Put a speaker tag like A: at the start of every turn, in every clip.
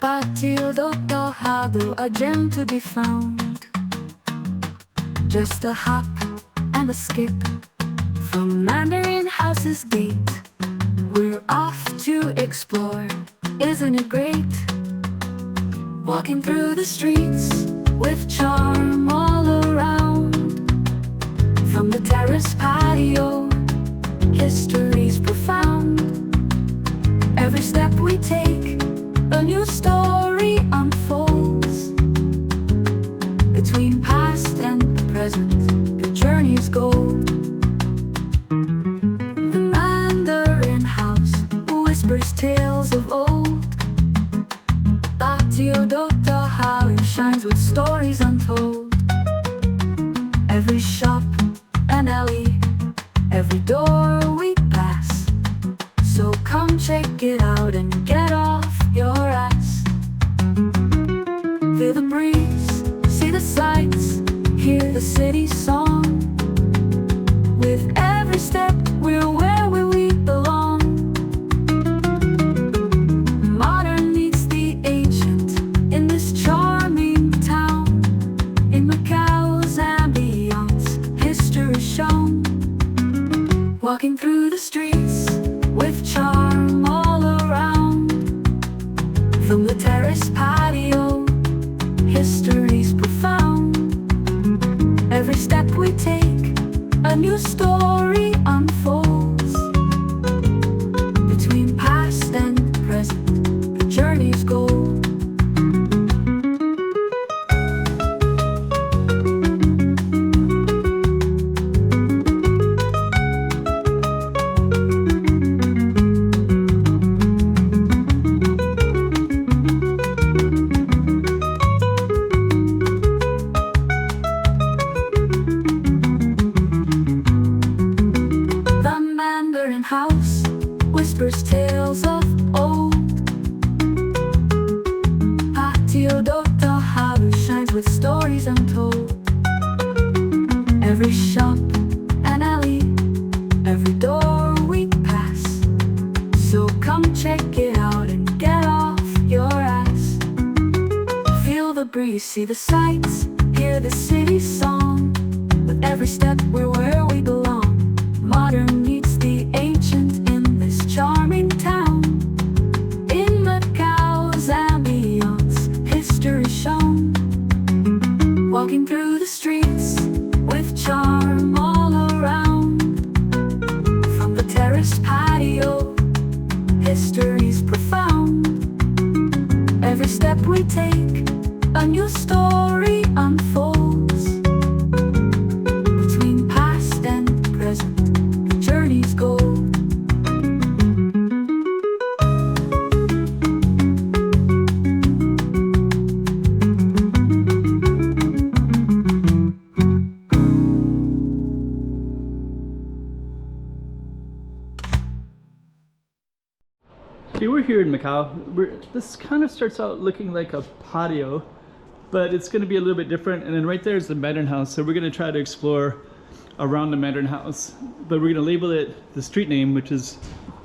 A: Pátio do Terrado, a gem to be found. Just a hop and a skip from Mandarin house's gate. We're off to explore, isn't it great? Walking through the streets with charm all around. From the terrace patio, history's profound. Every step we take, a new story unfolds. Between past and present, the journey's gold. The Mandarin house whispers tales of old. Pátio do Terrado shines with stories untold. Every shop and alley, every door we pass. So come check it out and get off your ass. Feel the breeze, see the sights, hear the city song. With every step we're where we belong. Modern meets the ancient in this charming town. In Macau's ambience, history shown. Walking through the streets with charm all around. From the terrace patio, history's profound. Every step we take, a new story unfolds. Between past and present, the journey's gold. House whispers tales of old. Pátio do Terrado shines with stories untold. Every shop and alley, every door we pass. So come check it out and get off your ass. Feel the breeze, see the sights, hear the city song. With every step we're where we belong. Modern meets the ancient in this charming town. In Macau's ambience, history shown. Walking through the streets with charm all around. From the terrace patio, history's profound. Every step we take, a new story unfolds. Between past and present, journey's gold.
B: Okay, we're here in Macau. This kind of starts out looking like a patio, but it's going to be a little bit different. And then right there is the Mandarin house, so we're going to try to explore around the Mandarin house, but we're going to label it the street name, which is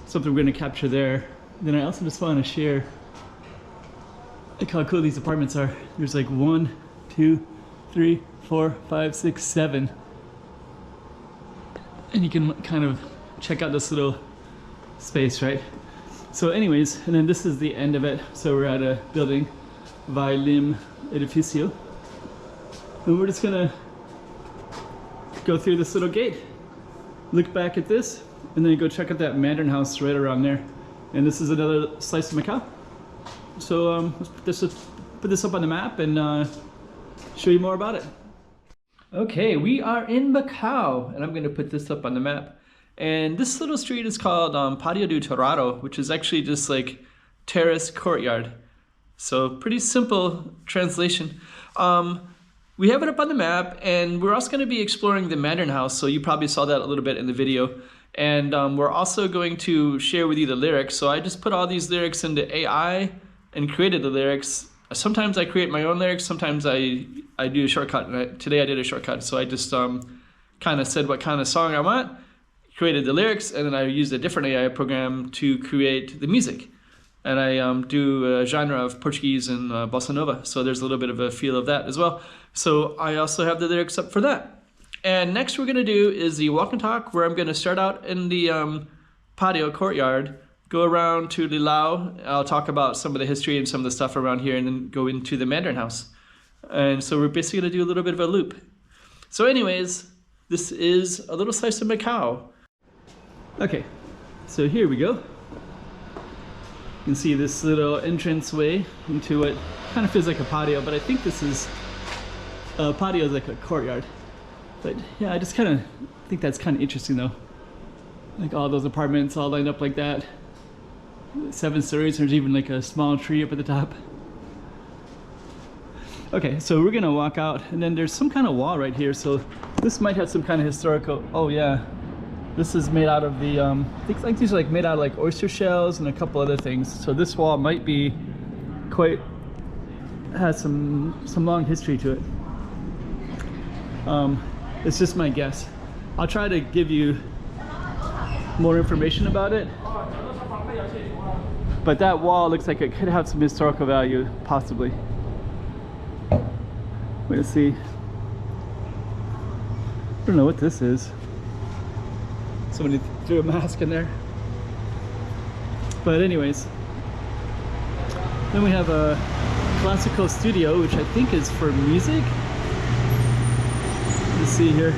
B: something we're going to capture there. Then I also just want to share like how cool these apartments are. There's like 1, 2, 3, 4, 5, 6, 7, and you can kind of check out this little space, right? So anyways, and then this is the end of it. So we're at a building, Vai Lim Edificio, and we're just gonna go through this little gate, look back at this, and then go check out that Mandarin house right around there. And this is another slice of Macau. So let's put this up on the map and show you more about it. Okay, we are in Macau, and I'm gonna put this up on the map. And this little street is called Pátio do Terrado, which is actually just like terrace courtyard. So pretty simple translation. We have it up on the map, and we're also going to be exploring the Mandarin house, so you probably saw that a little bit in the video. And we're also going to share with you the lyrics. So I just put all these lyrics into AI and created the lyrics. Sometimes I create my own lyrics, sometimes I do a shortcut. And today I did a shortcut, so I just kind of said what kind of song I want, created the lyrics, and then I used a different AI program to create the music. and I do a genre of Portuguese and bossa nova, so there's a little bit of a feel of that as well. So I also have the lyrics up for that. And next we're gonna do is the walk and talk, where I'm gonna start out in the patio courtyard, go around to the Lao. I'll talk about some of the history and some of the stuff around here, and then go into the Mandarin house. And so we're basically gonna do a little bit of a loop. So anyways, this is a little slice of Macau. Okay, so here we go. You can see this little entranceway into what kind of feels like a patio, but I think this is a patio is like a courtyard. But yeah, I just kind of think that's kind of interesting though. Like all those apartments all lined up like that. 7 stories, there's even like a small tree up at the top. Okay, so we're gonna walk out, and then there's some kind of wall right here, so this might have some kind of historical, oh yeah. This is made out of the, I think like these are like made out of like oyster shells and a couple other things. So this wall might be quite, has some long history to it. It's just my guess. I'll try to give you more information about it. But that wall looks like it could have some historical value, possibly. We're gonna see. I don't know what this is. Somebody threw a mask in there. But anyways, then we have a classical studio, which I think is for music. Let's see here.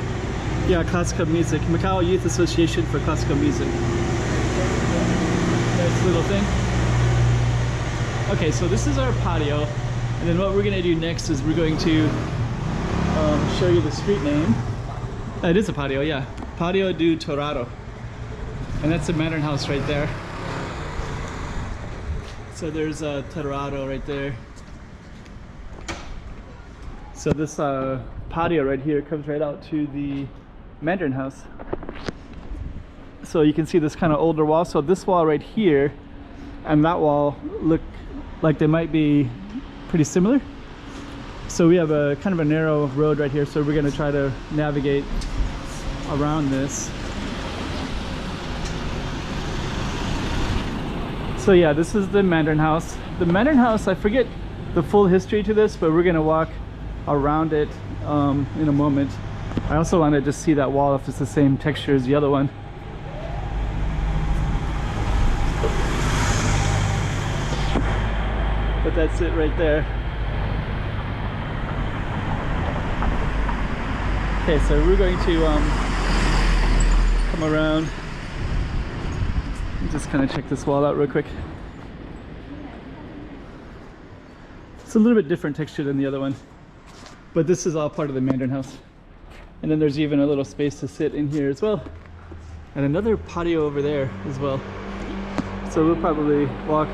B: Yeah, classical music. Macau Youth Association for Classical Music. Nice little thing. Okay, so this is our patio. And then what we're gonna do next is we're going to show you the street name. It is a patio, yeah. Pátio do Terrado. And that's the Mandarin house right there. So there's a Terrado right there. So this patio right here comes right out to the Mandarin house. So you can see this kind of older wall. So this wall right here and that wall look like they might be pretty similar. So we have a kind of a narrow road right here. So we're gonna try to navigate around this. So yeah, this is the Mandarin house. The Mandarin house, I forget the full history to this, but we're gonna walk around it in a moment. I also want to just see that wall if it's the same texture as the other one. But that's it right there. Okay, so we're going to come around and just kind of check this wall out real quick. It's a little bit different texture than the other one, but this is all part of the Mandarin house. And then there's even a little space to sit in here as well, and another patio over there as well. So we'll probably walk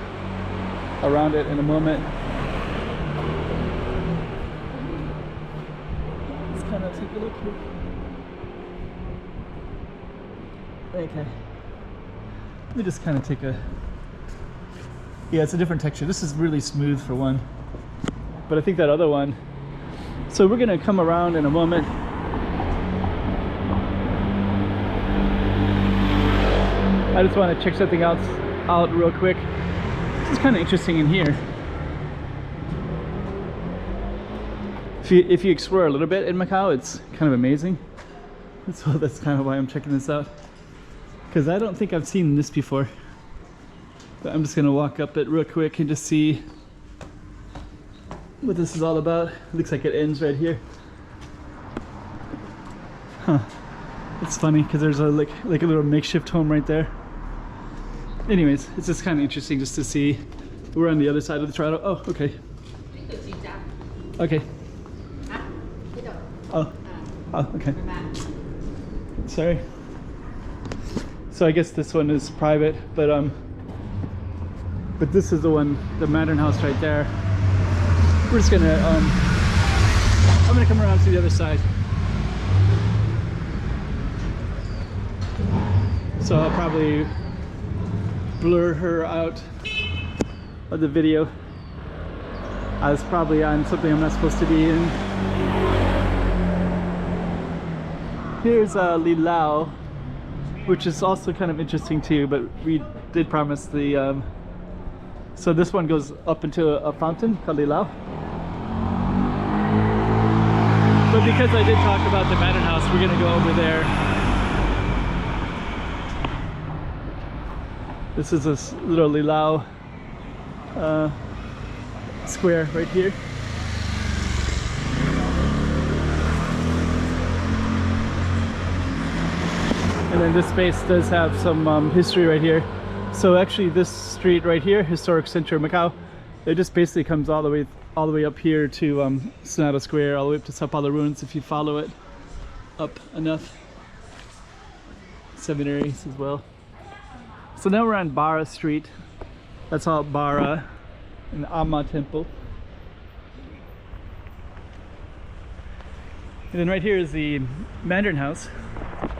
B: around it in a moment. Let's kind of take a look here. Okay. Let me just kind of take a... Yeah, it's a different texture. This is really smooth for one. But I think that other one... So we're gonna come around in a moment. I just want to check something else out real quick. This is kind of interesting in here. If you explore a little bit in Macau, it's kind of amazing. So that's kind of why I'm checking this out. Because I don't think I've seen this before. But I'm just going to walk up it real quick and just see what this is all about. It looks like it ends right here. Huh. It's funny because there's a like a little makeshift home right there. Anyways, it's just kind of interesting just to see. We're on the other side of the Terrado. Oh, okay. Okay. Oh. Oh, okay. Sorry. So I guess this one is private, but this is the one, the Mandarin house right there. We're just gonna I'm gonna come around to the other side. So I'll probably blur her out of the video. I was probably on something I'm not supposed to be in. Here's Li Lao, which is also kind of interesting too, but we did promise the So this one goes up into a fountain called Lilao. But because I did talk about the Mandarin house, we're gonna go over there. This is a little Lilao square right here. And then this space does have some history right here. So actually this street right here, Historic Center of Macau, it just basically comes all the way up here to Sonata Square, all the way up to Sao Paulo Ruins if you follow it up enough. Seminaries as well. So now we're on Bara Street. That's all Bara, an Amma temple. And then right here is the Mandarin house.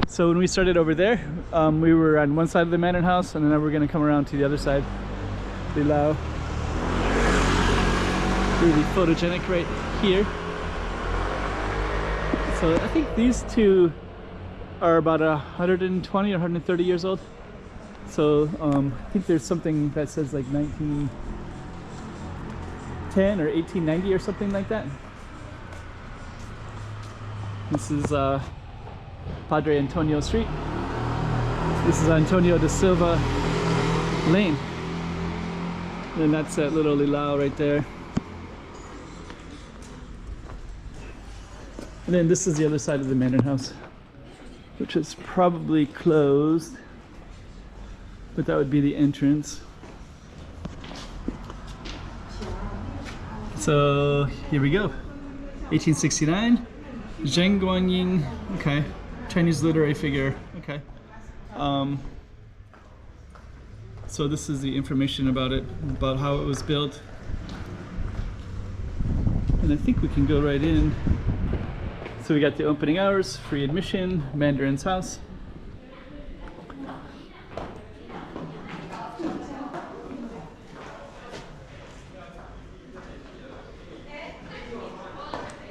B: So when we started over there, we were on one side of the Mandarin house, and then we're going to come around to the other side, Lilao. Really photogenic right here. So I think these two are about 120 or 130 years old. So I think there's something that says like 1910 or 1890 or something like that. This is Padre Antonio Street. This is Antonio da Silva Lane. And that's that little Lilao right there. And then this is the other side of the Mandarin house, which is probably closed, but that would be the entrance. So here we go. 1869. Zheng Guanyin. Okay. Chinese literary figure. Okay. So this is the information about it, about how it was built. And I think we can go right in. So we got the opening hours, free admission, Mandarin's house.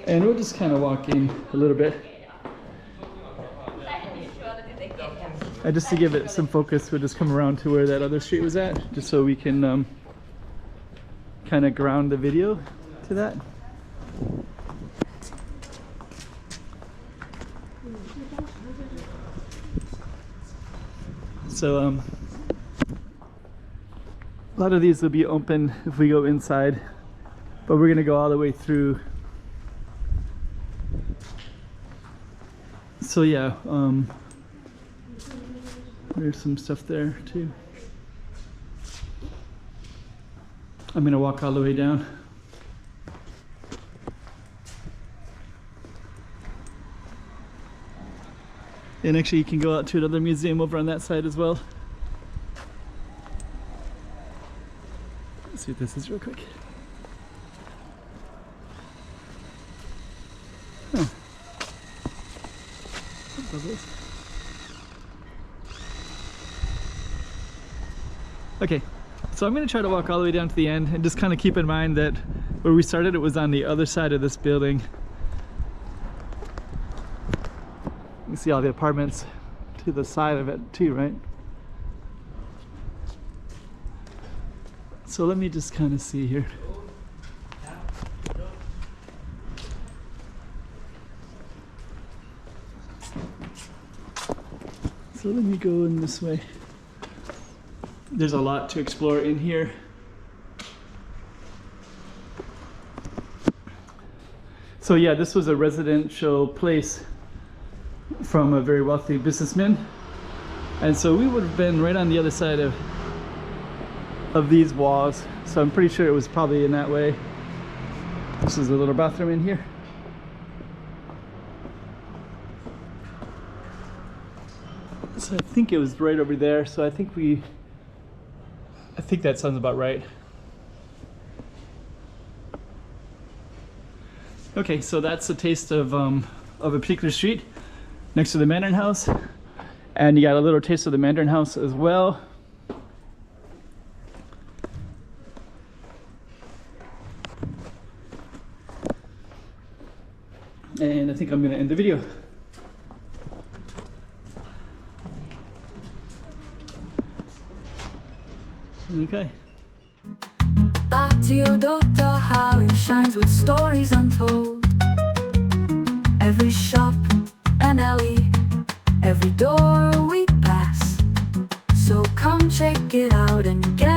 B: And we'll just kind of walk in a little bit. And just to give it some focus, we'll just come around to where that other street was at, just so we can kind of ground the video to that. So a lot of these will be open if we go inside, but we're gonna go all the way through. So yeah, there's some stuff there too. I'm gonna walk all the way down. And actually you can go out to another museum over on that side as well. Let's see what this is real quick. Huh. Okay, so I'm going to try to walk all the way down to the end and just kind of keep in mind that where we started, it was on the other side of this building. You see all the apartments to the side of it too, right? So let me just kind of see here. So let me go in this way. There's a lot to explore in here. So yeah, this was a residential place from a very wealthy businessman. And so we would have been right on the other side of these walls. So I'm pretty sure it was probably in that way. This is a little bathroom in here. So I think it was right over there. So I think that sounds about right. Okay, so that's a taste of a particular street next to the Mandarin house. And you got a little taste of the Mandarin house as well. And I think I'm going to end the video. Okay.
A: Pátio Dr. Harry shines with stories untold. Every shop and alley, every door we pass. So come check it out and get